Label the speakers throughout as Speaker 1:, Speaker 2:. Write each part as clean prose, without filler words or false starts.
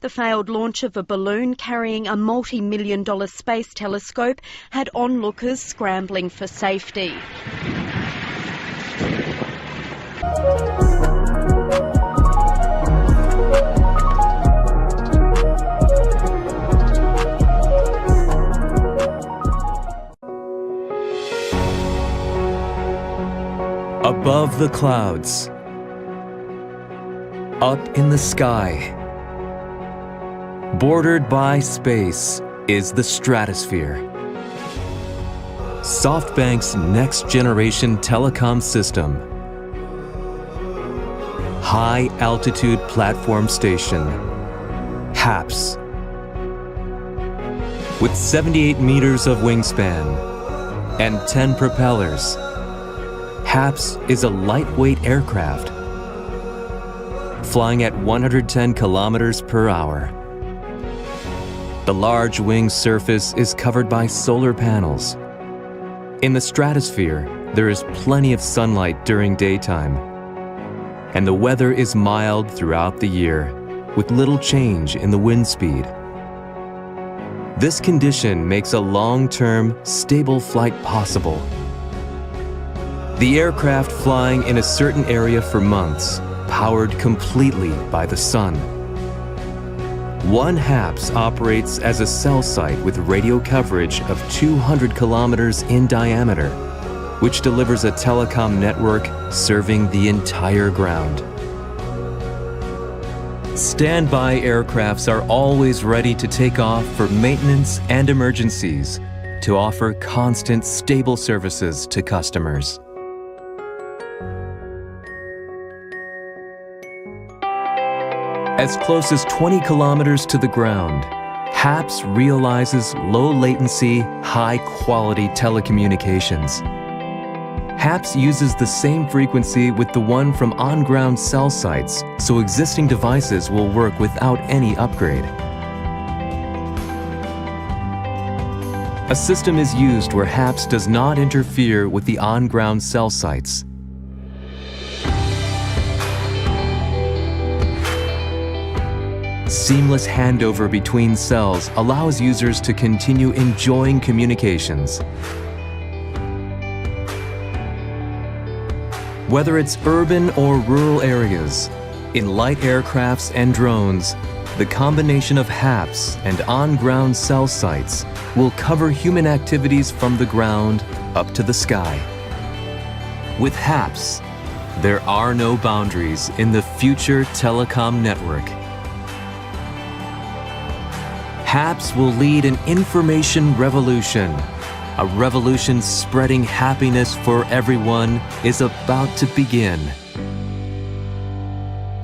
Speaker 1: The failed launch of a balloon carrying a multi-million-dollar space telescope had onlookers scrambling for safety.
Speaker 2: Above the clouds, up in the sky, bordered by space is the stratosphere. SoftBank's next-generation telecom system. High-altitude platform station, HAPS. With 78 meters of wingspan and 10 propellers, HAPS is a lightweight aircraft, flying at 110 kilometers per hour. The large wing surface is covered by solar panels. In the stratosphere, there is plenty of sunlight during daytime, and the weather is mild throughout the year, with little change in the wind speed. This condition makes a long-term, stable flight possible. The aircraft flying in a certain area for months, powered completely by the sun. One HAPS operates as a cell site with radio coverage of 200 kilometers in diameter, which delivers a telecom network serving the entire ground. Standby aircrafts are always ready to take off for maintenance and emergencies to offer constant, stable services to customers. As close as 20 kilometers to the ground, HAPS realizes low-latency, high-quality telecommunications. HAPS uses the same frequency with the one from on-ground cell sites, so existing devices will work without any upgrade. A system is used where HAPS does not interfere with the on-ground cell sites. Seamless handover between cells allows users to continue enjoying communications. Whether it's urban or rural areas, in light aircrafts and drones, the combination of HAPS and on-ground cell sites will cover human activities from the ground up to the sky. With HAPS, there are no boundaries in the future telecom network. HAPS will lead an information revolution. A revolution spreading happiness for everyone is about to begin.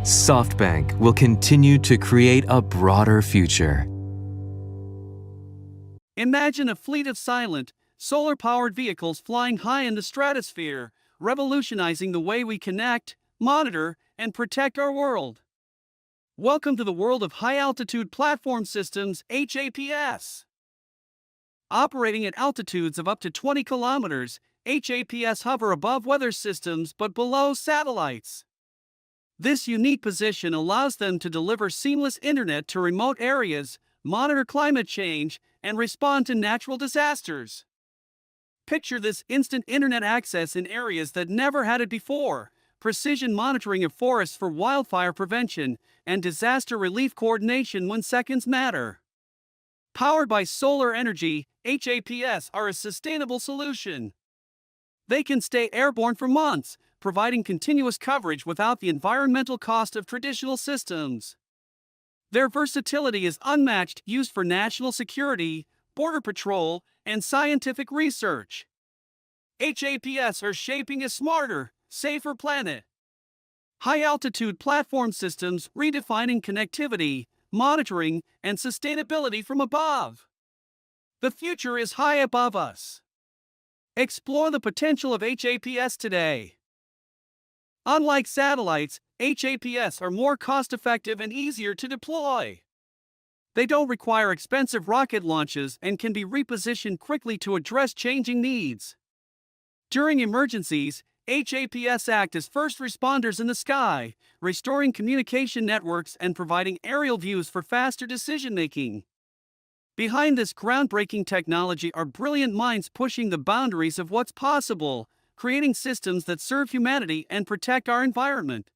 Speaker 2: SoftBank will continue to create a broader future.
Speaker 3: Imagine a fleet of silent, solar-powered vehicles flying high in the stratosphere, revolutionizing the way we connect, monitor, and protect our world. Welcome to the world of high-altitude platform systems, HAPS. Operating at altitudes of up to 20 kilometers, HAPS hover above weather systems but below satellites. This unique position allows them to deliver seamless internet to remote areas, monitor climate change, and respond to natural disasters. Picture this instant internet access in areas that never had it before, precision monitoring of forests for wildfire prevention, and disaster relief coordination when seconds matter. Powered by solar energy, HAPS are a sustainable solution. They can stay airborne for months, providing continuous coverage without the environmental cost of traditional systems. Their versatility is unmatched, used for national security, border patrol, and scientific research. HAPS are shaping a smarter, safer planet. High-altitude platform systems redefining connectivity, monitoring, and sustainability from above. The future is high above us. Explore the potential of HAPS today. Unlike satellites, HAPS are more cost-effective and easier to deploy. They don't require expensive rocket launches and can be repositioned quickly to address changing needs. During emergencies, HAPS act as first responders in the sky, restoring communication networks and providing aerial views for faster decision-making. Behind this groundbreaking technology are brilliant minds pushing the boundaries of what's possible, creating systems that serve humanity and protect our environment.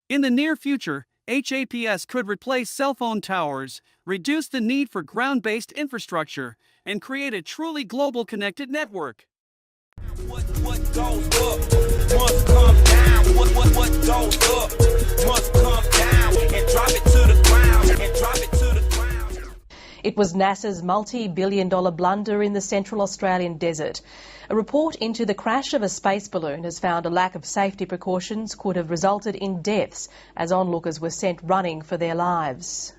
Speaker 3: In the near future, HAPS could replace cell phone towers, reduce the need for ground-based infrastructure, and create a truly global connected network.
Speaker 4: What goes up must come down. What goes up must come down and drop it to the ground. And drop it to the ground.
Speaker 5: It was NASA's multi-billion-dollar blunder in the Central Australian desert. A report into the crash of a space balloon has found a lack of safety precautions could have resulted in deaths as onlookers were sent running for their lives.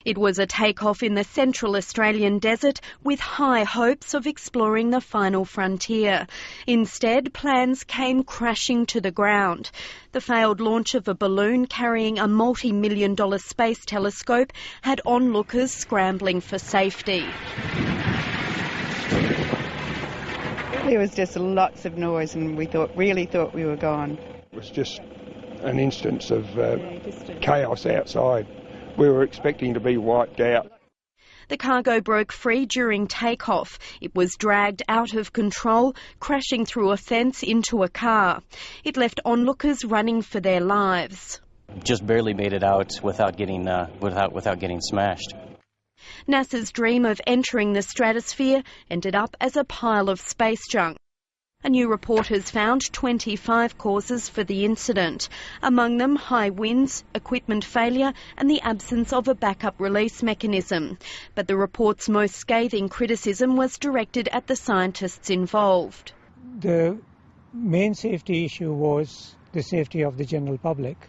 Speaker 1: It was a takeoff in the Central Australian desert with high hopes of exploring the final frontier. Instead, plans came crashing to the ground. The failed launch of a balloon carrying a multi-million-dollar space telescope had onlookers scrambling for safety.
Speaker 6: There was just lots of noise and we really thought we were gone.
Speaker 7: It was just an instance of chaos outside. We were expecting to be wiped out.
Speaker 1: The cargo broke free during takeoff. It was dragged out of control, crashing through a fence into a car. It left onlookers running for their lives.
Speaker 8: Just barely made it out without getting smashed.
Speaker 1: NASA's dream of entering the stratosphere ended up as a pile of space junk. A new report has found 25 causes for the incident, among them high winds, equipment failure and the absence of a backup release mechanism. But the report's most scathing criticism was directed at the scientists involved.
Speaker 9: The main safety issue was the safety of the general public,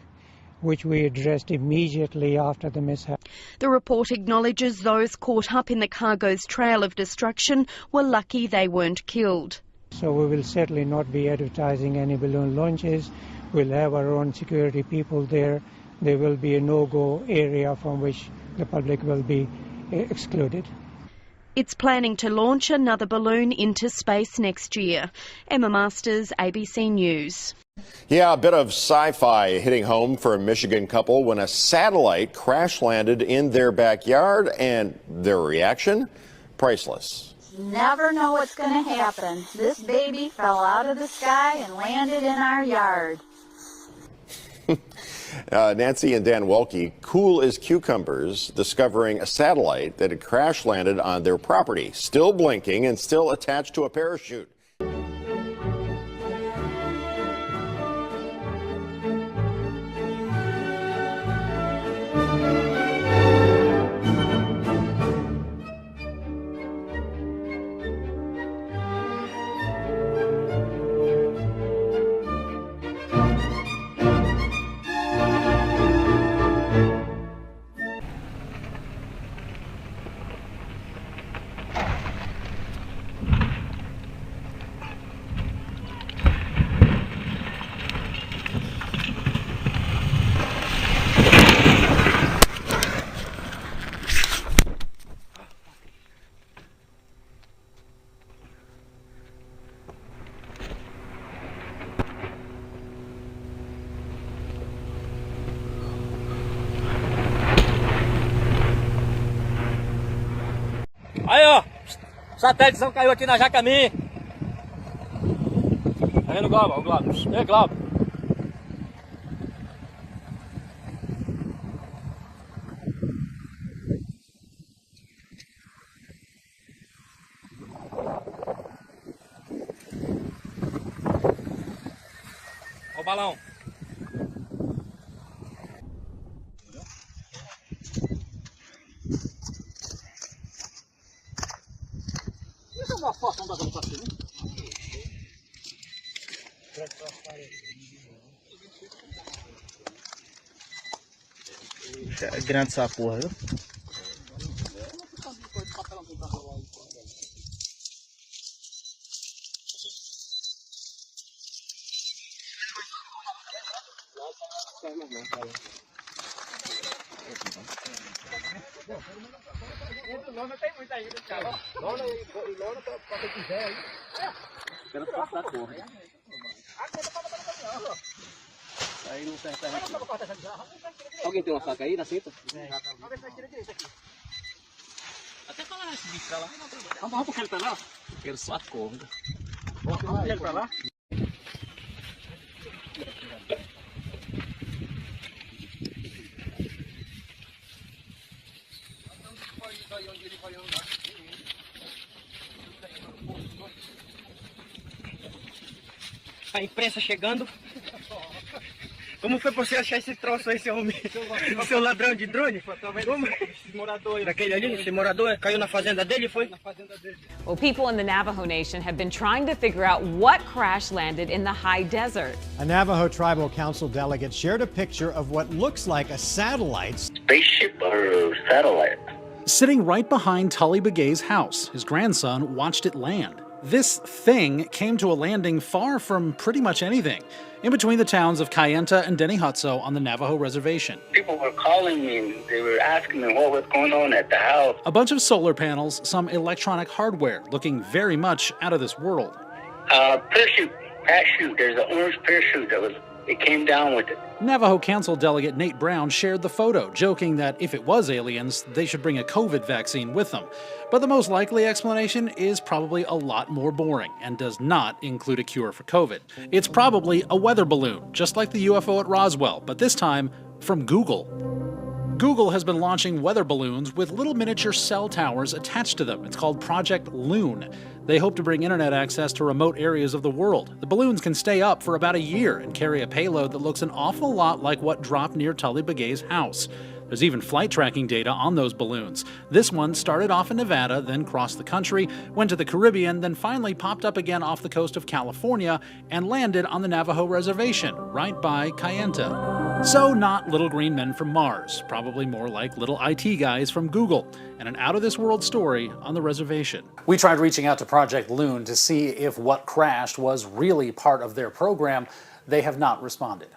Speaker 9: which we addressed immediately after the mishap.
Speaker 1: The report acknowledges those caught up in the cargo's trail of destruction were lucky they weren't killed.
Speaker 9: So we will certainly not be advertising any balloon launches. We'll have our own security people there. There will be a no-go area from which the public will be excluded.
Speaker 1: It's planning to launch another balloon into space next year. Emma Masters, ABC News.
Speaker 10: Yeah, a bit of sci-fi hitting home for a Michigan couple when a satellite crash landed in their backyard, and their reaction? Priceless.
Speaker 11: Never know what's going to happen. This baby fell out of the sky and landed in our yard.
Speaker 10: Nancy and Dan Welke, cool as cucumbers, discovering a satellite that had crash landed on their property, still blinking and still attached to a parachute.
Speaker 12: Aí, ó, satélites caiu aqui na Jacami. Tá vendo o Globo? O Globo. Ei, Globo. Ó o balão.
Speaker 3: Uma foto da pra cima.
Speaker 12: É grande essa porra, viu?
Speaker 7: Lona tem muita aí, cara. Lona pra quem quiser aí.
Speaker 12: Aí não serve aqui. Alguém tem uma faca aí na cinta? Até falar esse bicho pra lá. Vamos puxar ele pra lá. Quero só a corda. Vamos puxar ele pra lá. A imprensa chegando. Como foi pra você achar esse troço aí, seu homem? Seu ladrão de drone? Como? Esse morador aí. Daquele ali, esse morador caiu na fazenda dele, foi? Na fazenda dele.
Speaker 13: Well, people in the Navajo Nation have been trying to figure out what crash landed in the high desert.
Speaker 14: A Navajo Tribal Council delegate shared a picture of what looks like a satellite.
Speaker 15: Spaceship or satellite?
Speaker 16: Sitting right behind Tully Begay's house, his grandson watched it land. This thing came to a landing far from pretty much anything, in between the towns of Kayenta and Denihutso on the Navajo reservation.
Speaker 15: People were calling me and they were asking me what was going on at the house.
Speaker 16: A bunch of solar panels, some electronic hardware, looking very much out of this world.
Speaker 15: Parachute, there's an orange parachute it came down with it.
Speaker 16: Navajo Council delegate Nate Brown shared the photo, joking that if it was aliens, they should bring a COVID vaccine with them. But the most likely explanation is probably a lot more boring and does not include a cure for COVID. It's probably a weather balloon, just like the UFO at Roswell, but this time from Google. Google has been launching weather balloons with little miniature cell towers attached to them. It's called Project Loon. They hope to bring internet access to remote areas of the world. The balloons can stay up for about a year and carry a payload that looks an awful lot like what dropped near Tully Begay's house. There's even flight tracking data on those balloons. This one started off in Nevada, then crossed the country, went to the Caribbean, then finally popped up again off the coast of California and landed on the Navajo reservation, right by Kayenta. So not little green men from Mars, probably more like little IT guys from Google, and an out-of-this-world story on the reservation.
Speaker 17: We tried reaching out to Project Loon to see if what crashed was really part of their program. They have not responded.